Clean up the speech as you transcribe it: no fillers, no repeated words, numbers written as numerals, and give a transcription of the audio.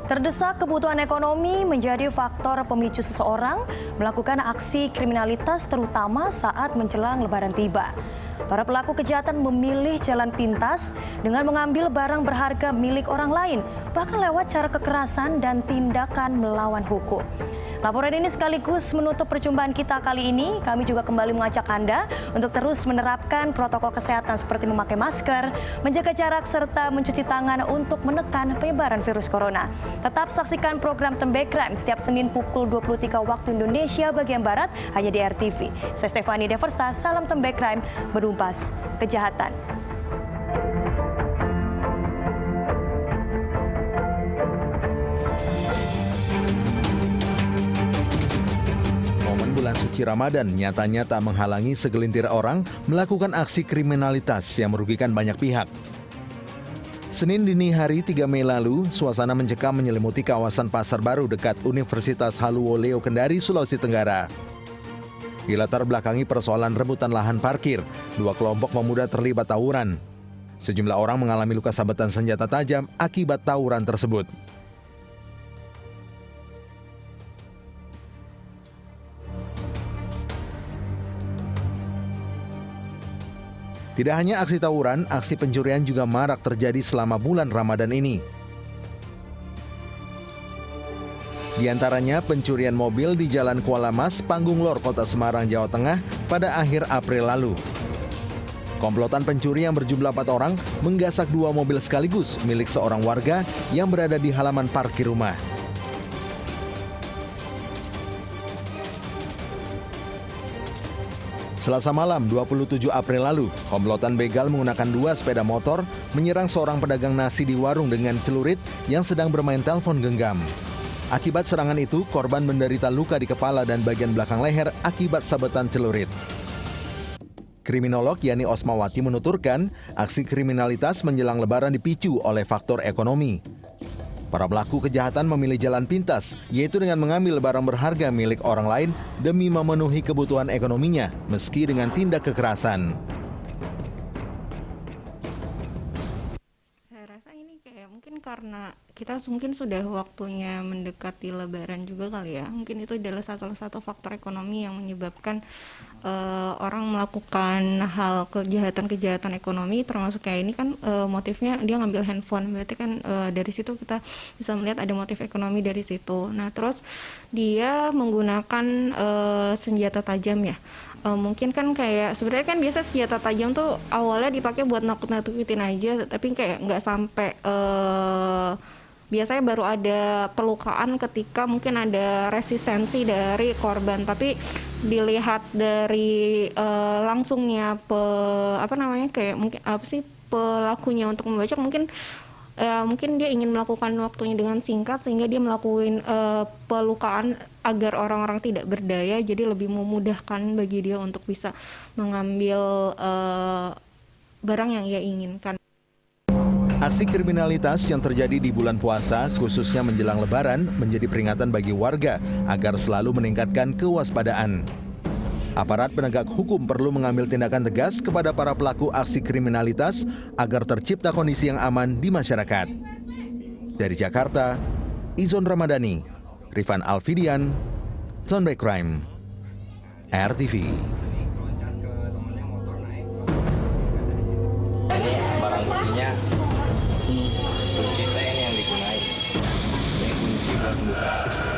Terdesak kebutuhan ekonomi menjadi faktor pemicu seseorang melakukan aksi kriminalitas terutama saat menjelang Lebaran tiba. Para pelaku kejahatan memilih jalan pintas dengan mengambil barang berharga milik orang lain, bahkan lewat cara kekerasan dan tindakan melawan hukum. Laporan ini sekaligus menutup perjumpaan kita kali ini. Kami juga kembali mengajak Anda untuk terus menerapkan protokol kesehatan seperti memakai masker, menjaga jarak, serta mencuci tangan untuk menekan penyebaran virus corona. Tetap saksikan program Tembak Crime setiap Senin pukul 23 waktu Indonesia bagian Barat hanya di RTV. Saya Stefani Deversta, salam Tembak Crime, menumpas kejahatan. Bulan suci Ramadan nyatanya tak menghalangi segelintir orang melakukan aksi kriminalitas yang merugikan banyak pihak. Senin dini hari 3 Mei lalu, suasana mencekam menyelimuti kawasan Pasar Baru dekat Universitas Haluoleo Kendari, Sulawesi Tenggara. Dilatar belakangi persoalan rebutan lahan parkir, dua kelompok pemuda terlibat tawuran. Sejumlah orang mengalami luka sabetan senjata tajam akibat tawuran tersebut. Tidak hanya aksi tawuran, aksi pencurian juga marak terjadi selama bulan Ramadan ini. Di antaranya pencurian mobil di Jalan Kuala Mas, Panggung Lor, Kota Semarang, Jawa Tengah pada akhir April lalu. Komplotan pencuri yang berjumlah 4 orang menggasak 2 mobil sekaligus milik seorang warga yang berada di halaman parkir rumah. Selasa malam 27 April lalu, komplotan begal menggunakan 2 sepeda motor menyerang seorang pedagang nasi di warung dengan celurit yang sedang bermain telepon genggam. Akibat serangan itu, korban menderita luka di kepala dan bagian belakang leher akibat sabetan celurit. Kriminolog Yani Osmawati menuturkan, aksi kriminalitas menjelang Lebaran dipicu oleh faktor ekonomi. Para pelaku kejahatan memilih jalan pintas, yaitu dengan mengambil barang berharga milik orang lain demi memenuhi kebutuhan ekonominya, meski dengan tindak kekerasan. Saya rasa ini kayak mungkin karena kita mungkin sudah waktunya mendekati Lebaran juga kali ya. Mungkin itu adalah salah satu faktor ekonomi yang menyebabkan orang melakukan hal kejahatan ekonomi, termasuk kayak ini kan motifnya dia ngambil handphone, berarti kan dari situ kita bisa melihat ada motif ekonomi dari situ. Nah terus dia menggunakan senjata tajam ya. Mungkin kan kayak sebenarnya kan biasa senjata tajam tuh awalnya dipakai buat nakut-nakutin aja, tapi kayak nggak sampai biasanya baru ada pelukaan ketika mungkin ada resistensi dari korban, tapi dilihat dari langsungnya kayak mungkin pelakunya untuk membacok mungkin dia ingin melakukan waktunya dengan singkat sehingga dia melakukan pelukaan agar orang-orang tidak berdaya, jadi lebih memudahkan bagi dia untuk bisa mengambil barang yang ia inginkan. Aksi kriminalitas yang terjadi di bulan puasa, khususnya menjelang Lebaran, menjadi peringatan bagi warga agar selalu meningkatkan kewaspadaan. Aparat penegak hukum perlu mengambil tindakan tegas kepada para pelaku aksi kriminalitas agar tercipta kondisi yang aman di masyarakat. Dari Jakarta, Izon Ramadhani, Rifan Alfidian, Tembak Crime, RTV. Ini barang buktinya kunci T yang digunakan. Ini kunci buat buka.